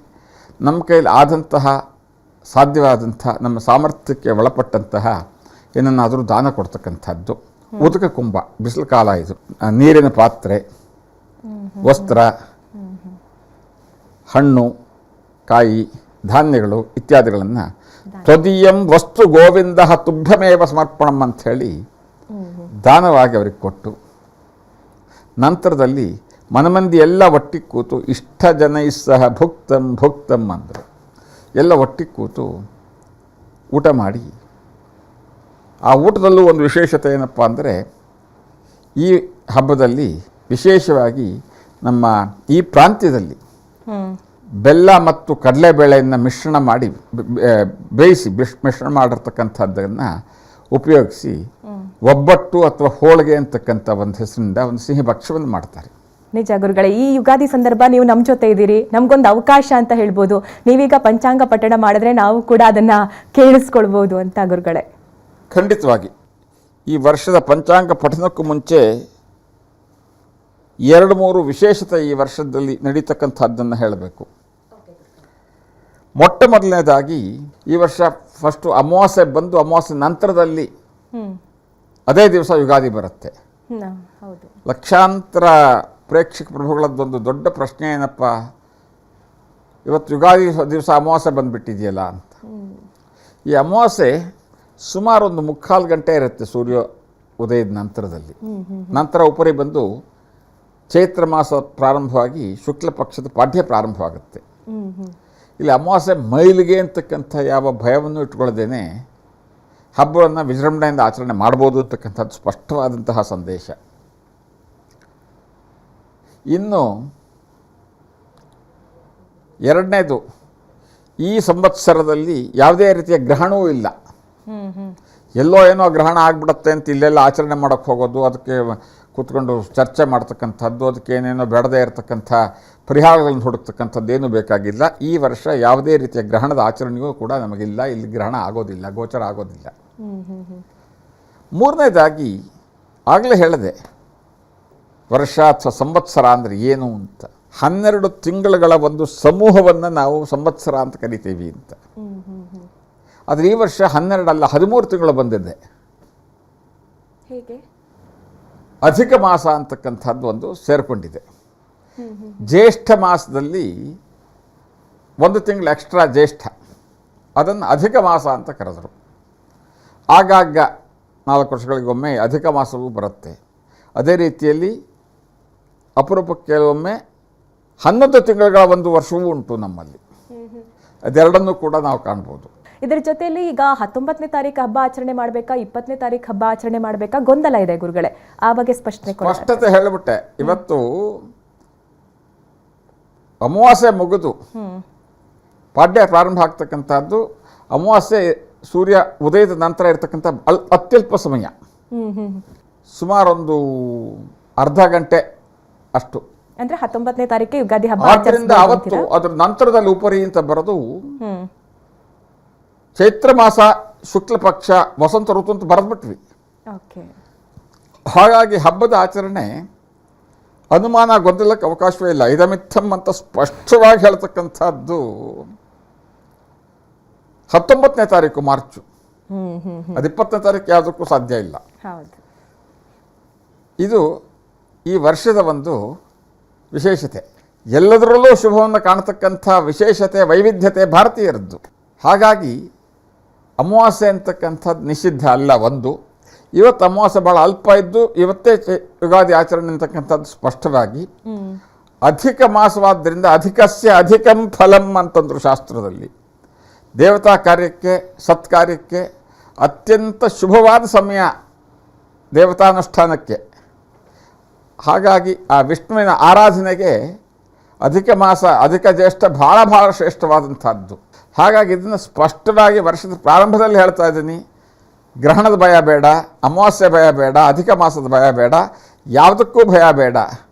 ನಮ್ಮ ಕೈಲಿ ಆದಂತಹ ಸಾಧ್ಯವಾದಂಥ ನಮ್ಮ ಸಾಮರ್ಥ್ಯಕ್ಕೆ ಒಳಪಟ್ಟಂತಹ ಏನನ್ನಾದರೂ ದಾನ ಕೊಡ್ತಕ್ಕಂಥದ್ದು. ಉದಕ ಕುಂಭ, ಬಿಸಿಲು ಕಾಲ ಇದು, ನೀರಿನ ಪಾತ್ರೆ, ವಸ್ತ್ರ, ಹಣ್ಣು, ಕಾಯಿ, ಧಾನ್ಯಗಳು ಇತ್ಯಾದಿಗಳನ್ನು ತ್ವದೀಯಂ ವಸ್ತು ಗೋವಿಂದ ತುಭ್ಯಮೇವ ಸಮರ್ಪಣಂ ಅಂಥೇಳಿ ದಾನವಾಗಿ ಅವರಿಗೆ ಕೊಟ್ಟು, ನಂತರದಲ್ಲಿ ಮನಮಂದಿ ಎಲ್ಲ ಒಟ್ಟಿಗೆ ಕೂತು ಇಷ್ಟ ಜನೈ ಸಹ ಭುಕ್ತಂ ಭುಕ್ತಂ ಅಂದರು. ಎಲ್ಲ ಒಟ್ಟಿಗೆ ಕೂತು ಊಟ ಮಾಡಿ, ಆ ಊಟದಲ್ಲೂ ಒಂದು ವಿಶೇಷತೆ ಏನಪ್ಪ ಅಂದರೆ, ಈ ಹಬ್ಬದಲ್ಲಿ ವಿಶೇಷವಾಗಿ ನಮ್ಮ ಈ ಪ್ರಾಂತ್ಯದಲ್ಲಿ ಬೆಲ್ಲ ಮತ್ತು ಕಡಲೆಬೇಳೆಯನ್ನು ಮಿಶ್ರಣ ಮಾಡಿ ಬೇಯಿಸಿ ಮಿಶ್ರಣ ಮಾಡಿರ್ತಕ್ಕಂಥದ್ದನ್ನು ಉಪಯೋಗಿಸಿ ಒಬ್ಬಟ್ಟು ಅಥವಾ ಹೋಳಿಗೆ ಅಂತಕ್ಕಂಥ ಒಂದು ಹೆಸರಿನಿಂದ ಒಂದು ಸಿಹಿ ಭಕ್ಷ್ಯವನ್ನು ಮಾಡ್ತಾರೆ. ನಿಜ ಗುರುಗಳೇ, ಈ ಯುಗಾದಿ ಸಂದರ್ಭ ನೀವು ನಮ್ಮ ಜೊತೆ ಇದ್ದೀರಿ, ನಮಗೊಂದು ಅವಕಾಶ ಅಂತ ಹೇಳ್ಬೋದು. ನೀವೀಗ ಪಂಚಾಂಗ ಪಠಣ ಮಾಡಿದ್ರೆ ನಾವು ಕೂಡ ಅದನ್ನು ಕೇಳಿಸ್ಕೊಳ್ಬೋದು ಅಂತ ಗುರುಗಳೇ. ಖಂಡಿತವಾಗಿ ಈ ವರ್ಷದ ಪಂಚಾಂಗ ಪಠಣಕ್ಕೂ ಮುಂಚೆ 2-3 ವಿಶೇಷತೆ ಈ ವರ್ಷದಲ್ಲಿ ನಡೀತಕ್ಕಂಥದ್ದನ್ನು ಹೇಳಬೇಕು. ಮೊಟ್ಟ ಮೊದಲನೇದಾಗಿ ಈ ವರ್ಷ ಫಸ್ಟು ಅಮಾವಾಸ್ಯೆ ಬಂದು ಅಮಾವಾಸ್ಯೆ ನಂತರದಲ್ಲಿ ಅದೇ ದಿವಸ ಯುಗಾದಿ ಬರುತ್ತೆ. ಲಕ್ಷಾಂತರ ಪ್ರೇಕ್ಷಕ ಪ್ರಭುಗಳದ್ದೊಂದು ದೊಡ್ಡ ಪ್ರಶ್ನೆ ಏನಪ್ಪ, ಇವತ್ತು ಯುಗಾದಿ ದಿವಸ ಅಮಾವಾಸ್ಯೆ ಬಂದುಬಿಟ್ಟಿದೆಯಲ್ಲ ಅಂತ. ಈ ಅಮಾವಾಸ್ಯೆ ಸುಮಾರು ಒಂದು 3/4 ಗಂಟೆ ಇರುತ್ತೆ ಸೂರ್ಯ ಉದಯದ ನಂತರದಲ್ಲಿ. ನಂತರ ಉಪರಿ ಬಂದು ಚೈತ್ರ ಮಾಸ ಪ್ರಾರಂಭವಾಗಿ ಶುಕ್ಲ ಪಕ್ಷದ ಪಾಠ್ಯ ಪ್ರಾರಂಭವಾಗುತ್ತೆ. ಇಲ್ಲಿ ಅಮಾವಾಸ್ಯೆ ಮೈಲಿಗೆ ಅಂತಕ್ಕಂಥ ಯಾವ ಭಯವನ್ನು ಇಟ್ಕೊಳ್ಳದೇನೆ ಹಬ್ಬವನ್ನು ವಿಜೃಂಭಣೆಯಿಂದ ಆಚರಣೆ ಮಾಡ್ಬೋದು ಅಂತಕ್ಕಂಥದ್ದು ಸ್ಪಷ್ಟವಾದಂತಹ ಸಂದೇಶ. ಇನ್ನು ಎರಡನೇದು, ಈ ಸಂವತ್ಸರದಲ್ಲಿ ಯಾವುದೇ ರೀತಿಯ ಗ್ರಹಣವೂ ಇಲ್ಲ. ಎಲ್ಲೋ ಏನೋ ಗ್ರಹಣ ಆಗಿಬಿಡುತ್ತೆ ಅಂತ ಇಲ್ಲೆಲ್ಲ ಆಚರಣೆ ಮಾಡೋಕ್ಕೆ ಹೋಗೋದು, ಅದಕ್ಕೆ ಕೂತ್ಕೊಂಡು ಚರ್ಚೆ ಮಾಡ್ತಕ್ಕಂಥದ್ದು, ಅದಕ್ಕೆ ಏನೇನೋ ಬೇಡದೇ ಇರತಕ್ಕಂಥ ಪರಿಹಾರಗಳನ್ನು ಹುಡುಕ್ತಕ್ಕಂಥದ್ದು ಏನೂ ಬೇಕಾಗಿಲ್ಲ. ಈ ವರ್ಷ ಯಾವುದೇ ರೀತಿಯ ಗ್ರಹಣದ ಆಚರಣೆಯೂ ಕೂಡ ನಮಗಿಲ್ಲ. ಇಲ್ಲಿ ಗ್ರಹಣ ಆಗೋದಿಲ್ಲ, ಗೋಚರ ಆಗೋದಿಲ್ಲ. ಮೂರನೇದಾಗಿ ಆಗಲೇ ಹೇಳಿದೆ, ವರ್ಷ ಅಥವಾ ಸಂವತ್ಸರ ಅಂದರೆ ಏನು ಅಂತ. 12 ತಿಂಗಳುಗಳ ಒಂದು ಸಮೂಹವನ್ನು ನಾವು ಸಂವತ್ಸರ ಅಂತ ಕರಿತೀವಿ ಅಂತ. ಆದರೆ ಈ ವರ್ಷ 12 ಅಲ್ಲ 13 ತಿಂಗಳು ಬಂದಿದೆ. ಹೇಗೆ? ಅಧಿಕ ಮಾಸ ಅಂತಕ್ಕಂಥದ್ದು ಒಂದು ಸೇರಿಕೊಂಡಿದೆ. ಜ್ಯೇಷ್ಠ ಮಾಸದಲ್ಲಿ 1 ತಿಂಗಳು ಎಕ್ಸ್ಟ್ರಾ ಜ್ಯೇಷ್ಠ, ಅದನ್ನು ಅಧಿಕ ಮಾಸ ಅಂತ ಕರೆದರು. ಆಗಾಗ 4 ವರ್ಷಗಳಿಗೊಮ್ಮೆ ಅಧಿಕ ಮಾಸವೂ ಬರುತ್ತೆ. ಅದೇ ರೀತಿಯಲ್ಲಿ ಅಪರೂಪಕ್ಕೆ ಕೆಲವೊಮ್ಮೆ 11 ತಿಂಗಳ ಒಂದು ವರ್ಷವೂ ಉಂಟು ನಮ್ಮಲ್ಲಿ. ಅದೆರಡನ್ನೂ ಕೂಡ ನಾವು ಕಾಣ್ಬೋದು. ಇದರ ಜೊತೆಯಲ್ಲಿ ಈಗ 19ನೇ ತಾರೀಕು ಹಬ್ಬ ಆಚರಣೆ ಮಾಡಬೇಕಾ, 20ನೇ ತಾರೀಕು ಹಬ್ಬ ಆಚರಣೆ ಮಾಡಬೇಕಾ, ಗೊಂದಲ ಇದೆ ಗುರುಗಳೇ, ಆ ಬಗ್ಗೆ ಸ್ಪಷ್ಟತೆ ಹೇಳಿಬಿಟ್ಟೆ. ಇವತ್ತು ಅಮಾವಾಸ್ಯೆ ಮುಗಿದು ಪಾಡ್ಯ ಪ್ರಾರಂಭ ಆಗ್ತಕ್ಕಂಥದ್ದು, ಅಮಾವಾಸ್ಯೆ ಸೂರ್ಯ ಉದಯದ ನಂತರ ಇರತಕ್ಕಂಥ ಅತ್ಯಲ್ಪ ಸಮಯ, ಸುಮಾರೊಂದು ಅರ್ಧ ಗಂಟೆ ಅಷ್ಟು. ಅಂದ್ರೆ 19ನೇ ತಾರೀಕು ಯುಗಾದಿ ಹಬ್ಬ. ಆದ್ದರಿಂದ ಅವತ್ತು ಅದರ ನಂತರದಲ್ಲಿ ಉಪರಿ ಅಂತ ಬರೋದು ಚೈತ್ರ ಮಾಸ ಶುಕ್ಲ ಪಕ್ಷ ವಸಂತ ಋತು ಅಂತ ಬರೆದ್ಬಿಟ್ವಿ. ಹಾಗಾಗಿ ಹಬ್ಬದ ಆಚರಣೆ ಅನುಮಾನ ಗೊಂದಲಕ್ಕೆ ಅವಕಾಶವೇ ಇಲ್ಲ. ಇದಮಿತ್ತಂ ಅಂತ ಸ್ಪಷ್ಟವಾಗಿ ಹೇಳ್ತಕ್ಕಂಥದ್ದು 19ನೇ ತಾರೀಕು ಮಾರ್ಚು. ಅದು 20ನೇ ತಾರೀಕು ಯಾವುದಕ್ಕೂ ಸಾಧ್ಯ ಇಲ್ಲ. ಇದು ಈ ವರ್ಷದ ಒಂದು ವಿಶೇಷತೆ. ಎಲ್ಲದರಲ್ಲೂ ಶುಭವನ್ನು ಕಾಣತಕ್ಕಂಥ ವಿಶೇಷತೆ, ವೈವಿಧ್ಯತೆ ಭಾರತೀಯರದ್ದು. ಹಾಗಾಗಿ ಅಮಾವಾಸ್ಯೆ ಅಂತಕ್ಕಂಥದ್ದು ನಿಷಿದ್ಧ ಅಲ್ಲ. ಒಂದು, ಇವತ್ತು ಅಮಾವಾಸ್ಯೆ ಭಾಳ ಅಲ್ಪ ಇದ್ದು ಇವತ್ತೇ ಯುಗಾದಿ ಆಚರಣೆ ಅಂತಕ್ಕಂಥದ್ದು ಸ್ಪಷ್ಟವಾಗಿ. ಅಧಿಕ ಮಾಸವಾದ್ದರಿಂದ ಅಧಿಕಸ್ಯ ಅಧಿಕಂ ಫಲಂ ಅಂತಂದರು ಶಾಸ್ತ್ರದಲ್ಲಿ. ದೇವತಾ ಕಾರ್ಯಕ್ಕೆ, ಸತ್ಕಾರ್ಯಕ್ಕೆ ಅತ್ಯಂತ ಶುಭವಾದ ಸಮಯ ದೇವತಾನುಷ್ಠಾನಕ್ಕೆ. ಹಾಗಾಗಿ ಆ ವಿಷ್ಣುವಿನ ಆರಾಧನೆಗೆ ಅಧಿಕ ಮಾಸ, ಅಧಿಕ ಜ್ಯೇಷ್ಠ ಭಾಳ ಭಾಳ ಶ್ರೇಷ್ಠವಾದಂಥದ್ದು. ಹಾಗಾಗಿ ಇದನ್ನು ಸ್ಪಷ್ಟವಾಗಿ ವರ್ಷದ ಪ್ರಾರಂಭದಲ್ಲಿ ಹೇಳ್ತಾ ಇದ್ದೀನಿ. ಗ್ರಹಣದ ಭಯ ಬೇಡ, ಅಮಾವಾಸ್ಯೆ ಭಯ ಬೇಡ, ಅಧಿಕ ಮಾಸದ ಭಯ ಬೇಡ, ಯಾವುದಕ್ಕೂ ಭಯ ಬೇಡ.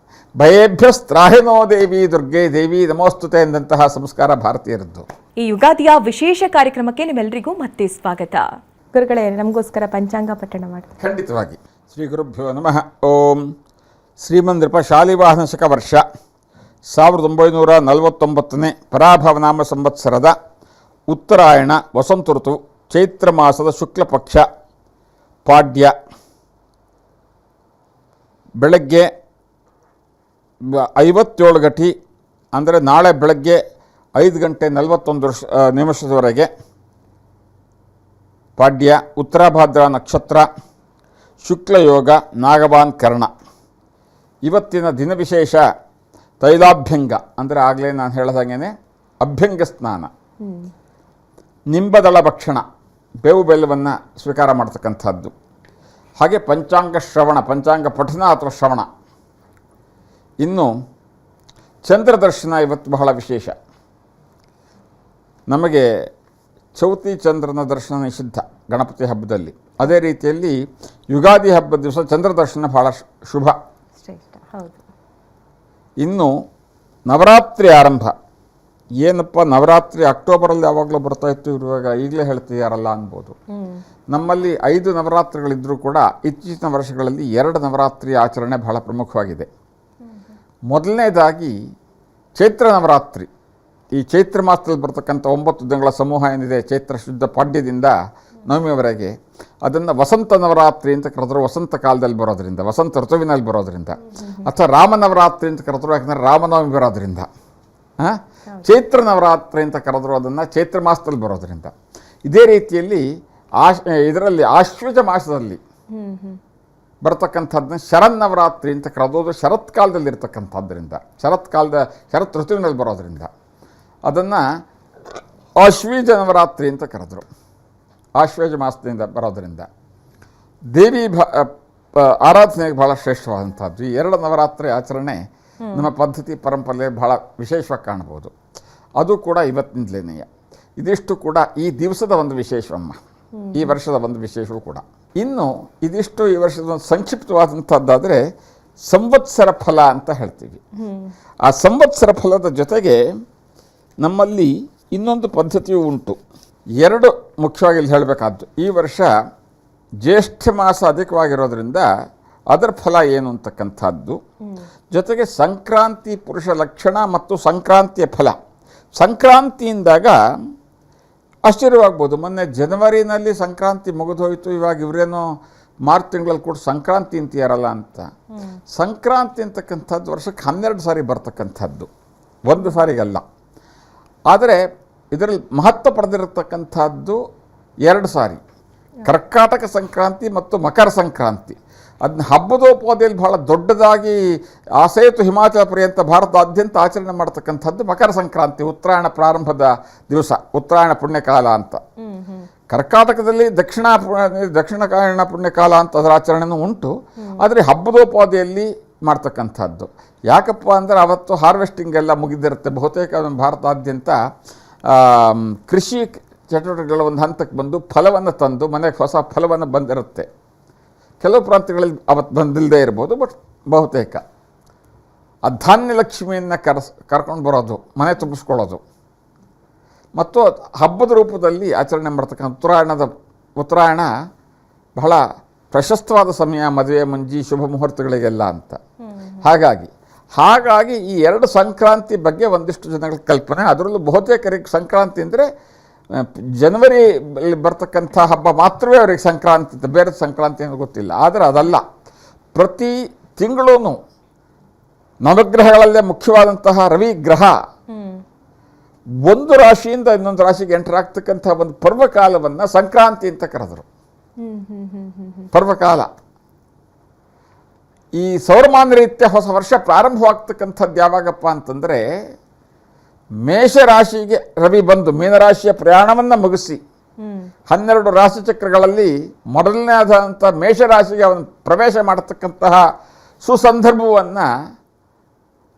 ಭಯೇಭ್ಯಸ್ತ್ರಾಹಿನೋ ದೇವಿ ದುರ್ಗೆ ದೇವಿ ನಮೋಸ್ತುತೆ ಎಂದಂತಹ ಸಂಸ್ಕಾರ ಭಾರತೀಯರದ್ದು. ಈ ಯುಗಾದಿಯ ವಿಶೇಷ ಕಾರ್ಯಕ್ರಮಕ್ಕೆ ನಿಮ್ಮೆಲ್ಲರಿಗೂ ಮತ್ತೆ ಸ್ವಾಗತ. ಗುರುಗಳೇ, ನಮಗೋಸ್ಕರ ಪಂಚಾಂಗ ಪಠಣ ಮಾಡಿ. ಖಂಡಿತವಾಗಿ. ಶ್ರೀ ಗುರುಭ್ಯೋ ನಮಃ. ಓಂ. ಶ್ರೀಮಂದ್ರಪ ಶಾಲಿವಾಹನ ಶಕ ವರ್ಷ 1949ನೇ ಪರಾಭವನಾಮ ಸಂವತ್ಸರದ ಉತ್ತರಾಯಣ ವಸಂತ ಋತು ಚೈತ್ರ ಮಾಸದ ಶುಕ್ಲ ಪಕ್ಷ ಪಾಡ್ಯ ಬೆಳಗ್ಗೆ 57 ಗಂಟೆ, ಅಂದರೆ ನಾಳೆ ಬೆಳಗ್ಗೆ 5:41 ಪಾಡ್ಯ, ಉತ್ತರಾಭಾದ್ರ ನಕ್ಷತ್ರ, ಶುಕ್ಲಯೋಗ, ನಾಗವಾನ್ ಕರ್ಣ. ಇವತ್ತಿನ ದಿನ ವಿಶೇಷ ತೈಲಾಭ್ಯಂಗ, ಅಂದರೆ ಆಗಲೇ ನಾನು ಹೇಳ್ದಂಗೆ ಅಭ್ಯಂಗ ಸ್ನಾನ, ನಿಂಬದಳ ಭಕ್ಷಣ, ಬೇವು ಬೆಲ್ಲವನ್ನು ಸ್ವೀಕಾರ ಮಾಡ್ತಕ್ಕಂಥದ್ದು, ಹಾಗೆ ಪಂಚಾಂಗ ಶ್ರವಣ, ಪಂಚಾಂಗ ಪಠನ ಅಥವಾ ಶ್ರವಣ. ಇನ್ನು ಚಂದ್ರದರ್ಶನ ಇವತ್ತು ಬಹಳ ವಿಶೇಷ. ನಮಗೆ ಚೌತಿ ಚಂದ್ರನ ದರ್ಶನ ನಿಷಿದ್ಧ ಗಣಪತಿ ಹಬ್ಬದಲ್ಲಿ. ಅದೇ ರೀತಿಯಲ್ಲಿ ಯುಗಾದಿ ಹಬ್ಬದ ದಿವಸ ಚಂದ್ರದರ್ಶನ ಬಹಳ ಶುಭ. ಇನ್ನು ನವರಾತ್ರಿ ಆರಂಭ. ಏನಪ್ಪ ನವರಾತ್ರಿ ಅಕ್ಟೋಬರಲ್ಲಿ ಯಾವಾಗಲೂ ಬರ್ತಾ ಇತ್ತು, ಇರುವಾಗ ಈಗಲೇ ಹೇಳ್ತಿದ್ದಾರಲ್ಲ ಅನ್ಬೋದು. ನಮ್ಮಲ್ಲಿ 5 ನವರಾತ್ರಿಗಳಿದ್ದರೂ ಕೂಡ ಇತ್ತೀಚಿನ ವರ್ಷಗಳಲ್ಲಿ 2 ನವರಾತ್ರಿ ಆಚರಣೆ ಬಹಳ ಪ್ರಮುಖವಾಗಿದೆ. ಮೊದಲನೇದಾಗಿ ಚೈತ್ರ ನವರಾತ್ರಿ. ಈ ಚೈತ್ರ ಮಾಸದಲ್ಲಿ ಬರ್ತಕ್ಕಂಥ 9 ದಿನಗಳ ಸಮೂಹ ಏನಿದೆ, ಚೈತ್ರ ಶುದ್ಧ ಪಾಡ್ಯದಿಂದ ನವಮಿಯವರೆಗೆ, ಅದನ್ನು ವಸಂತ ನವರಾತ್ರಿ ಅಂತ ಕರೆದ್ರು. ವಸಂತ ಕಾಲದಲ್ಲಿ ಬರೋದ್ರಿಂದ, ವಸಂತ ಋತುವಿನಲ್ಲಿ ಬರೋದ್ರಿಂದ, ಅಥವಾ ರಾಮನವರಾತ್ರಿ ಅಂತ ಕರೆದ್ರು, ಯಾಕಂದರೆ ರಾಮನವಮಿ ಬರೋದ್ರಿಂದ. ಚೈತ್ರ ನವರಾತ್ರಿ ಅಂತ ಕರೆದ್ರು, ಅದನ್ನು ಚೈತ್ರ ಮಾಸದಲ್ಲಿ ಬರೋದ್ರಿಂದ. ಇದೇ ರೀತಿಯಲ್ಲಿ ಇದರಲ್ಲಿ ಆಶ್ವಜ ಮಾಸದಲ್ಲಿ ಬರ್ತಕ್ಕಂಥದ್ದನ್ನ ಶರನ್ನವರಾತ್ರಿ ಅಂತ ಕರೆದೋದು, ಶರತ್ಕಾಲದಲ್ಲಿ ಇರ್ತಕ್ಕಂಥದ್ದರಿಂದ, ಶರತ್ ಋತುವಿನಲ್ಲಿ ಬರೋದ್ರಿಂದ ಅದನ್ನು ಆಶ್ವೀಜ ನವರಾತ್ರಿ ಅಂತ ಕರೆದ್ರು. ಆಶ್ವೀಜ ಮಾಸದಿಂದ ಬರೋದರಿಂದ ದೇವಿ ಆರಾಧನೆಗೆ ಬಹಳ ಶ್ರೇಷ್ಠವಾದಂಥದ್ದು. ಈ 2 ನವರಾತ್ರಿ ಆಚರಣೆ ನಮ್ಮ ಪದ್ಧತಿ ಪರಂಪರೆ ಬಹಳ ವಿಶೇಷವಾಗಿ ಕಾಣ್ಬೋದು. ಅದು ಕೂಡ ಇವತ್ತಿನಿಂದಲೇ. ಇದಿಷ್ಟು ಕೂಡ ಈ ದಿವಸದ ಒಂದು ವಿಶೇಷವಮ್ಮ, ಈ ವರ್ಷದ ಒಂದು ವಿಶೇಷವೂ ಕೂಡ. ಇನ್ನು ಇದಿಷ್ಟು ಈ ವರ್ಷದ ಒಂದು ಸಂಕ್ಷಿಪ್ತವಾದಂಥದ್ದಾದರೆ ಸಂವತ್ಸರ ಫಲ ಅಂತ ಹೇಳ್ತೀವಿ. ಆ ಸಂವತ್ಸರ ಫಲದ ಜೊತೆಗೆ ನಮ್ಮಲ್ಲಿ ಇನ್ನೊಂದು ಪದ್ಧತಿಯೂ ಉಂಟು. 2 ಮುಖ್ಯವಾಗಿ ಇಲ್ಲಿ ಹೇಳಬೇಕಾದ್ದು. ಈ ವರ್ಷ ಜ್ಯೇಷ್ಠ ಮಾಸ ಅಧಿಕವಾಗಿರೋದ್ರಿಂದ ಅದರ ಫಲ ಏನು ಅಂತಕ್ಕಂಥದ್ದು, ಜೊತೆಗೆ ಸಂಕ್ರಾಂತಿ ಪುರುಷ ಲಕ್ಷಣ ಮತ್ತು ಸಂಕ್ರಾಂತಿಯ ಫಲ. ಸಂಕ್ರಾಂತಿಯಿಂದಾಗ ಆಶ್ಚರ್ಯವಾಗ್ಬೋದು, ಮೊನ್ನೆ ಜನವರಿನಲ್ಲಿ ಸಂಕ್ರಾಂತಿ ಮುಗಿದೋಯ್ತು, ಇವಾಗ ಇವರೇನೋ ಮಾರ್ಚ್ ತಿಂಗಳಲ್ಲಿ ಕೂಡ ಸಂಕ್ರಾಂತಿ ಅಂತೀಯಾರಲ್ಲ ಅಂತ. ಸಂಕ್ರಾಂತಿ ಅಂತಕ್ಕಂಥದ್ದು ವರ್ಷಕ್ಕೆ 12 ಸಾರಿ ಬರ್ತಕ್ಕಂಥದ್ದು, ಒಂದು ಸಾರಿಗಲ್ಲ. ಆದರೆ ಇದರಲ್ಲಿ ಮಹತ್ವ ಪಡೆದಿರತಕ್ಕಂಥದ್ದು 2 ಸಾರಿ, ಕರ್ಕಾಟಕ ಸಂಕ್ರಾಂತಿ ಮತ್ತು ಮಕರ ಸಂಕ್ರಾಂತಿ. ಅದನ್ನ ಹಬ್ಬದೋಪಾದಿಯಲ್ಲಿ ಬಹಳ ದೊಡ್ಡದಾಗಿ ಆಸೇತು ಹಿಮಾಚಲ ಪರ್ಯಂತ ಭಾರತದಾದ್ಯಂತ ಆಚರಣೆ ಮಾಡ್ತಕ್ಕಂಥದ್ದು ಮಕರ ಸಂಕ್ರಾಂತಿ, ಉತ್ತರಾಯಣ ಪ್ರಾರಂಭದ ದಿವಸ, ಉತ್ತರಾಯಣ ಪುಣ್ಯಕಾಲ ಅಂತ. ಕರ್ಕಾಟಕದಲ್ಲಿ ದಕ್ಷಿಣಾಯಣ ಪುಣ್ಯಕಾಲ ಅಂತ ಅದರ ಆಚರಣೆನೂ ಉಂಟು. ಆದರೆ ಹಬ್ಬದೋಪಾದಿಯಲ್ಲಿ ಮಾಡ್ತಕ್ಕಂಥದ್ದು. ಯಾಕಪ್ಪ ಅಂದರೆ ಅವತ್ತು ಹಾರ್ವೆಸ್ಟಿಂಗ್ ಎಲ್ಲ ಮುಗಿದಿರುತ್ತೆ. ಬಹುತೇಕ ಭಾರತಾದ್ಯಂತ ಕೃಷಿ ಚಟುವಟಿಕೆಗಳ ಒಂದು ಹಂತಕ್ಕೆ ಬಂದು ಫಲವನ್ನು ತಂದು ಮನೆಗೆ ಹೊಸ ಫಲವನ್ನು ಬಂದಿರುತ್ತೆ. ಕೆಲವು ಪ್ರಾಂತ್ಯಗಳಲ್ಲಿ ಅವತ್ತು ಬಂದಿಲ್ಲದೆ ಇರ್ಬೋದು, ಬಟ್ ಬಹುತೇಕ ಆ ಧಾನ್ಯ ಲಕ್ಷ್ಮಿಯನ್ನು ಕರ್ಕೊಂಡು ಬರೋದು, ಮನೆ ತುಂಬಿಸ್ಕೊಳ್ಳೋದು, ಮತ್ತು ಹಬ್ಬದ ರೂಪದಲ್ಲಿ ಆಚರಣೆ ಮಾಡ್ತಕ್ಕಂಥ ಉತ್ತರಾಯಣ ಬಹಳ ಪ್ರಶಸ್ತವಾದ ಸಮಯ, ಮದುವೆ ಮುಂಜಿ ಶುಭ ಮುಹೂರ್ತಗಳಿಗೆಲ್ಲ ಅಂತ. ಹಾಗಾಗಿ ಈ 2 ಸಂಕ್ರಾಂತಿ ಬಗ್ಗೆ ಒಂದಿಷ್ಟು ಜನಗಳ ಕಲ್ಪನೆ. ಅದರಲ್ಲೂ ಬಹುತೇಕರಿಗೆ ಸಂಕ್ರಾಂತಿ ಅಂದರೆ ಜನವರಿ ಬರ್ತಕ್ಕಂಥ ಹಬ್ಬ ಮಾತ್ರವೇ ಅವರಿಗೆ ಸಂಕ್ರಾಂತಿ ಅಂತ, ಬೇರೆ ಸಂಕ್ರಾಂತಿ ಅನ್ನೋ ಗೊತ್ತಿಲ್ಲ. ಆದರೆ ಅದಲ್ಲ, ಪ್ರತಿ ತಿಂಗಳೂ ನವಗ್ರಹಗಳಲ್ಲೇ ಮುಖ್ಯವಾದಂತಹ ರವಿ ಗ್ರಹ ಒಂದು ರಾಶಿಯಿಂದ ಇನ್ನೊಂದು ರಾಶಿಗೆ ಎಂಟರ್ ಆಗ್ತಕ್ಕಂಥ ಒಂದು ಪರ್ವಕಾಲವನ್ನು ಸಂಕ್ರಾಂತಿ ಅಂತ ಕರೆದರು. ಪರ್ವಕಾಲ. ಈ ಸೌರಮಾನ ರೀತ್ಯ ಹೊಸ ವರ್ಷ ಪ್ರಾರಂಭವಾಗ್ತಕ್ಕಂಥದ್ದು ಯಾವಾಗಪ್ಪ ಅಂತಂದರೆ, ಮೇಷರಾಶಿಗೆ ರವಿ ಬಂದು ಮೀನರಾಶಿಯ ಪ್ರಯಾಣವನ್ನು ಮುಗಿಸಿ 12 ರಾಶಿಚಕ್ರಗಳಲ್ಲಿ ಮೊದಲನೇದಾದಂಥ ಮೇಷರಾಶಿಗೆ ಅವನು ಪ್ರವೇಶ ಮಾಡತಕ್ಕಂತಹ ಸುಸಂದರ್ಭವನ್ನು,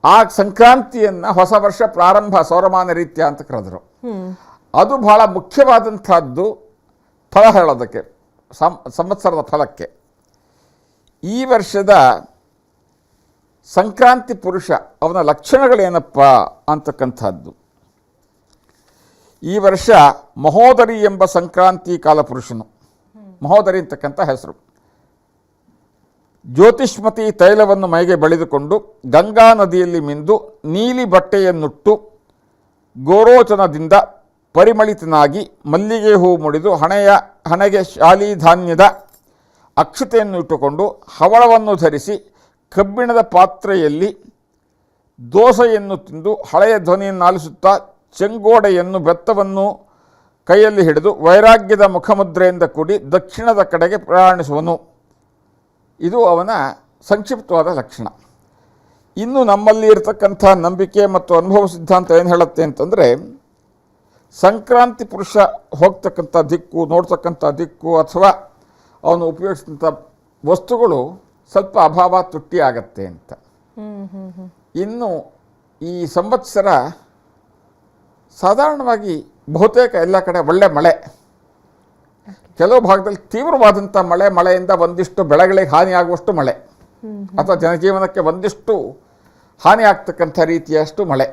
ಆ ಸಂಕ್ರಾಂತಿಯನ್ನು ಹೊಸ ವರ್ಷ ಪ್ರಾರಂಭ ಸೌರಮಾನ ರೀತ್ಯ ಅಂತ ಕರೆದರು. ಅದು ಬಹಳ ಮುಖ್ಯವಾದಂಥದ್ದು ಫಲ ಹೇಳೋದಕ್ಕೆ. ಸಂವತ್ಸರದ ಫಲಕ್ಕೆ ಈ ವರ್ಷದ ಸಂಕ್ರಾಂತಿ ಪುರುಷ ಅವನ ಲಕ್ಷಣಗಳೇನಪ್ಪ ಅಂತಕ್ಕಂಥದ್ದು. ಈ ವರ್ಷ ಮಹೋದರಿ ಎಂಬ ಸಂಕ್ರಾಂತಿ ಕಾಲಪುರುಷನು, ಮಹೋದರಿ ಅಂತಕ್ಕಂಥ ಹೆಸರು. ಜ್ಯೋತಿಷ್ಮತಿ ತೈಲವನ್ನು ಮೈಗೆ ಬಳಿದುಕೊಂಡು ಗಂಗಾ ನದಿಯಲ್ಲಿ ಮಿಂದು ನೀಲಿ ಬಟ್ಟೆಯನ್ನುಟ್ಟು ಗೋರೋಚನದಿಂದ ಪರಿಮಳಿತನಾಗಿ ಮಲ್ಲಿಗೆ ಹೂ ಮುಡಿದು ಹಣೆಗೆ ಶಾಲಿ ಧಾನ್ಯದ ಅಕ್ಷತೆಯನ್ನು ಇಟ್ಟುಕೊಂಡು ಹವಳವನ್ನು ಧರಿಸಿ ಕಬ್ಬಿಣದ ಪಾತ್ರೆಯಲ್ಲಿ ದೋಸೆಯನ್ನು ತಿಂದು ಹಳೆಯ ಧ್ವನಿಯನ್ನು ಆಲಿಸುತ್ತಾ ಚೆಂಗೋಡೆಯನ್ನು ಬೆತ್ತವನ್ನು ಕೈಯಲ್ಲಿ ಹಿಡಿದು ವೈರಾಗ್ಯದ ಮುಖಮುದ್ರೆಯಿಂದ ಕೂಡಿ ದಕ್ಷಿಣದ ಕಡೆಗೆ ಪ್ರಯಾಣಿಸುವನು. ಇದು ಅವನ ಸಂಕ್ಷಿಪ್ತವಾದ ಲಕ್ಷಣ. ಇನ್ನು ನಮ್ಮಲ್ಲಿ ಇರತಕ್ಕಂಥ ನಂಬಿಕೆ ಮತ್ತು ಅನುಭವ ಸಿದ್ಧಾಂತ ಏನು ಹೇಳುತ್ತೆ ಅಂತಂದರೆ, ಸಂಕ್ರಾಂತಿ ಪುರುಷ ಹೋಗ್ತಕ್ಕಂಥ ದಿಕ್ಕು, ನೋಡ್ತಕ್ಕಂಥ ದಿಕ್ಕು ಅಥವಾ ಅವನು ಉಪಯೋಗಿಸಿದಂಥ ವಸ್ತುಗಳು ಸ್ವಲ್ಪ ಅಭಾವ ತುಟ್ಟಿ ಆಗತ್ತೆ ಅಂತ. ಇನ್ನು ಈ ಸಂವತ್ಸರ ಸಾಧಾರಣವಾಗಿ ಬಹುತೇಕ ಎಲ್ಲ ಕಡೆ ಒಳ್ಳೆ ಮಳೆ, ಕೆಲವು ಭಾಗದಲ್ಲಿ ತೀವ್ರವಾದಂಥ ಮಳೆಯಿಂದ ಒಂದಿಷ್ಟು ಬೆಳೆಗಳಿಗೆ ಹಾನಿಯಾಗುವಷ್ಟು ಮಳೆ ಅಥವಾ ಜನಜೀವನಕ್ಕೆ ಒಂದಿಷ್ಟು ಹಾನಿ ಆಗ್ತಕ್ಕಂಥ ರೀತಿಯಷ್ಟು ಮಳೆ.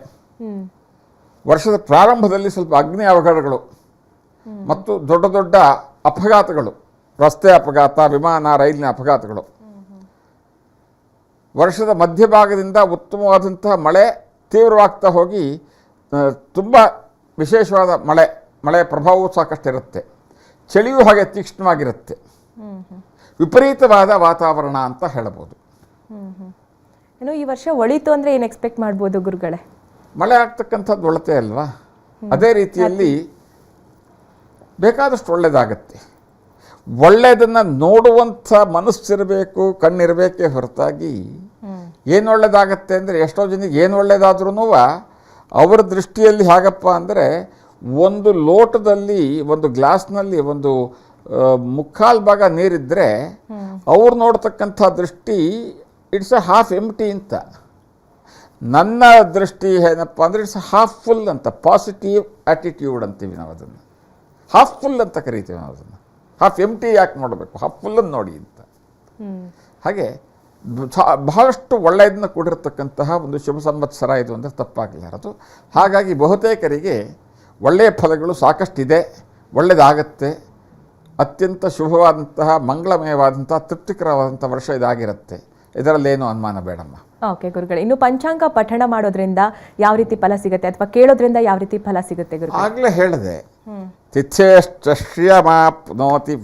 ವರ್ಷದ ಪ್ರಾರಂಭದಲ್ಲಿ ಸ್ವಲ್ಪ ಅಗ್ನಿ ಅವಘಡಗಳು ಮತ್ತು ದೊಡ್ಡ ದೊಡ್ಡ ಅಪಘಾತಗಳು, ರಸ್ತೆ ಅಪಘಾತ, ವಿಮಾನ, ರೈಲಿನ ಅಪಘಾತಗಳು. ವರ್ಷದ ಮಧ್ಯಭಾಗದಿಂದ ಉತ್ತಮವಾದಂತಹ ಮಳೆ ತೀವ್ರವಾಗ್ತಾ ಹೋಗಿ ತುಂಬ ವಿಶೇಷವಾದ ಮಳೆಯ ಪ್ರಭಾವವೂ ಸಾಕಷ್ಟಿರುತ್ತೆ. ಚಳಿಯೂ ಹಾಗೆ ತೀಕ್ಷ್ಣವಾಗಿರುತ್ತೆ. ವಿಪರೀತವಾದ ವಾತಾವರಣ ಅಂತ ಹೇಳಬಹುದು. ಇನ್ನು ಈ ವರ್ಷ ಒಳಿತು ಅಂದರೆ ಏನು ಎಕ್ಸ್ಪೆಕ್ಟ್ ಮಾಡ್ಬೋದು ಗುರುಗಳೇ? ಮಳೆ ಆಗ್ತಕ್ಕಂಥದ್ದು ಒಳತೆ ಅಲ್ವಾ, ಅದೇ ರೀತಿಯಲ್ಲಿ ಬೇಕಾದಷ್ಟು ಒಳ್ಳೆಯದಾಗತ್ತೆ. ಒಳ್ಳೆಯದನ್ನು ನೋಡುವಂಥ ಮನಸ್ಸಿರಬೇಕು, ಕಣ್ಣಿರಬೇಕೇ ಹೊರತಾಗಿ ಏನು ಒಳ್ಳೆಯದಾಗತ್ತೆ ಅಂದರೆ, ಎಷ್ಟೋ ಜನಕ್ಕೆ ಏನು ಒಳ್ಳೆಯದಾದ್ರೂ ಅವರ ದೃಷ್ಟಿಯಲ್ಲಿ ಹೇಗಪ್ಪ ಅಂದರೆ, ಒಂದು ಲೋಟದಲ್ಲಿ, ಒಂದು ಗ್ಲಾಸ್ನಲ್ಲಿ ಒಂದು ಮುಕ್ಕಾಲು ಭಾಗ ನೀರಿದ್ದರೆ ಅವ್ರು ನೋಡ್ತಕ್ಕಂಥ ದೃಷ್ಟಿ ಇಟ್ಸ್ ಅ ಹಾಫ್ ಎಂಟಿ ಅಂತ. ನನ್ನ ದೃಷ್ಟಿ ಏನಪ್ಪ ಅಂದರೆ ಇಟ್ಸ್ ಹಾಫ್ ಫುಲ್ ಅಂತ. ಪಾಸಿಟಿವ್ ಆ್ಯಟಿಟ್ಯೂಡ್ ಅಂತೀವಿ ನಾವು ಅದನ್ನು. ಹಾಫ್ ಫುಲ್ ಅಂತ ಕರಿತೀವಿ ನಾವು ಅದನ್ನು. ಹಾಫ್ ಎಂಟಿ ಯಾಕೆ ನೋಡಬೇಕು, ಹಾಫ್ ಫುಲ್ಲನ್ನು ನೋಡಿ ಅಂತ. ಹಾಗೆ ಬಹಳಷ್ಟು ಒಳ್ಳೆಯದನ್ನು ಕೂಡಿರತಕ್ಕಂತಹ ಒಂದು ಶುಭ ಸಂವತ್ಸರ ಇದು ಅಂದರೆ ತಪ್ಪಾಗಲಾರದು. ಹಾಗಾಗಿ ಬಹುತೇಕರಿಗೆ ಒಳ್ಳೆಯ ಫಲಗಳು ಸಾಕಷ್ಟಿದೆ, ಒಳ್ಳೆಯದಾಗತ್ತೆ. ಅತ್ಯಂತ ಶುಭವಾದಂತಹ, ಮಂಗಳಮಯವಾದಂತಹ, ತೃಪ್ತಿಕರವಾದಂಥ ವರ್ಷ ಇದಾಗಿರುತ್ತೆ. ಇದರಲ್ಲೇನು ಅನುಮಾನ ಬೇಡಮ್ಮ. ಓಕೆ ಗುರುಗಳೇ, ಇನ್ನು ಪಂಚಾಂಗ ಪಠಣ ಮಾಡೋದ್ರಿಂದ ಯಾವ ರೀತಿ ಫಲ ಸಿಗುತ್ತೆ ಅಥವಾ ಕೇಳೋದ್ರಿಂದ ಯಾವ ರೀತಿ ಫಲ ಸಿಗುತ್ತೆ ಗುರು? ಆಗಲೇ ಹೇಳಿದೆ, ತಿಥ್ಯೇಶ್ಚ್ಯಮಾಪ್ನೋತಿ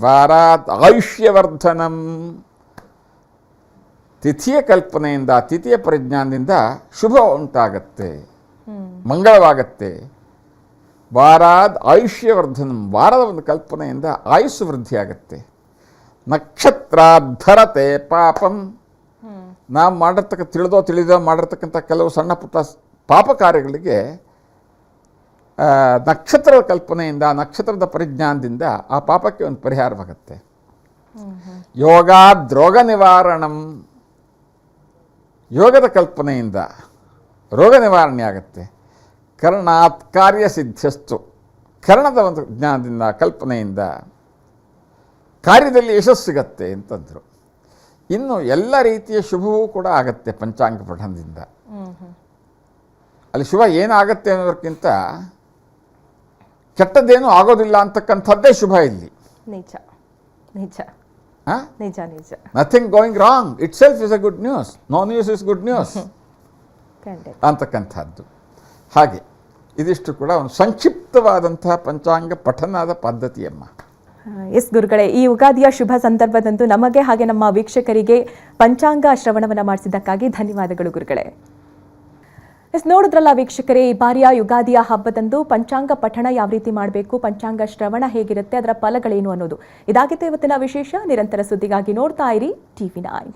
ವಾರಾತ್ ಆಯುಷ್ಯವರ್ಧನಂ. ತಿಥಿಯ ಕಲ್ಪನೆಯಿಂದ, ತಿಥಿಯ ಪರಿಜ್ಞಾನದಿಂದ ಶುಭ ಉಂಟಾಗತ್ತೆ, ಮಂಗಳವಾಗತ್ತೆ. ವಾರಾದ್ ಆಯುಷ್ಯವರ್ಧನಂ, ವಾರದ ಒಂದು ಕಲ್ಪನೆಯಿಂದ ಆಯುಸ್ಸು ವೃದ್ಧಿಯಾಗತ್ತೆ. ನಕ್ಷತ್ರಾಧರತೆ ಪಾಪಂ, ನಾವು ತಿಳಿದೋ ಮಾಡಿರ್ತಕ್ಕಂಥ ಕೆಲವು ಸಣ್ಣ ಪುಟ್ಟ ಪಾಪ ಕಾರ್ಯಗಳಿಗೆ ನಕ್ಷತ್ರದ ಕಲ್ಪನೆಯಿಂದ, ನಕ್ಷತ್ರದ ಪರಿಜ್ಞಾನದಿಂದ ಆ ಪಾಪಕ್ಕೆ ಒಂದು ಪರಿಹಾರವಾಗತ್ತೆ. ಯೋಗಾದ್ರೋಗ ನಿವಾರಣಂ, ಯೋಗದ ಕಲ್ಪನೆಯಿಂದ ರೋಗ ನಿವಾರಣೆ ಆಗುತ್ತೆ. ಕರ್ಣಾತ್ ಕಾರ್ಯಸಿದ್ಧಸ್ತು, ಕರ್ಣದ ಒಂದು ಜ್ಞಾನದಿಂದ, ಕಲ್ಪನೆಯಿಂದ ಕಾರ್ಯದಲ್ಲಿ ಯಶಸ್ಸು ಸಿಗತ್ತೆ ಅಂತಂದರು. ಇನ್ನು ಎಲ್ಲ ರೀತಿಯ ಶುಭವೂ ಕೂಡ ಆಗತ್ತೆ ಪಂಚಾಂಗ ಪಠಣದಿಂದ. ಅಲ್ಲಿ ಶುಭ ಏನಾಗತ್ತೆ ಅನ್ನೋದಕ್ಕಿಂತ ಕೆಟ್ಟದ್ದೇನೂ ಆಗೋದಿಲ್ಲ ಅಂತಕ್ಕಂಥದ್ದೇ ಶುಭ ಇಲ್ಲಿ. ನಿಜ ನಿಜ ನಿಜ ನಿಜ. Nothing going wrong itself is a good news. No news is good news ಅಂತಕ್ಕಂಥದ್ದು. ಹಾಗೆ ಇದಿಷ್ಟು ಕೂಡ ಒಂದು ಸಂಕ್ಷಿಪ್ತವಾದಂತಹ ಪಂಚಾಂಗ ಪಠನದ ಪದ್ಧತಿಯಮ್ಮ. ಎಸ್ ಗುರುಗಳೇ, ಈ ಯುಗಾದಿಯ ಶುಭ ಸಂದರ್ಭದಂದು ನಮಗೆ ಹಾಗೆ ನಮ್ಮ ವೀಕ್ಷಕರಿಗೆ ಪಂಚಾಂಗ ಶ್ರವಣವನ್ನು ಮಾಡಿಸಿದ್ದಕ್ಕಾಗಿ ಧನ್ಯವಾದಗಳು ಗುರುಗಳೇ. ಎಸ್, ನೋಡಿದ್ರಲ್ಲ ವೀಕ್ಷಕರೇ, ಈ ಬಾರಿಯ ಯುಗಾದಿಯ ಹಬ್ಬದಂದು ಪಂಚಾಂಗ ಪಠಣ ಯಾವ ರೀತಿ ಮಾಡಬೇಕು, ಪಂಚಾಂಗ ಶ್ರವಣ ಹೇಗಿರುತ್ತೆ, ಅದರ ಫಲಗಳೇನು ಅನ್ನೋದು ಇದಾಗಿತ್ತು ಇವತ್ತಿನ ವಿಶೇಷ. ನಿರಂತರ ಸುದ್ದಿಗಾಗಿ ನೋಡ್ತಾ ಇರಿ TV9.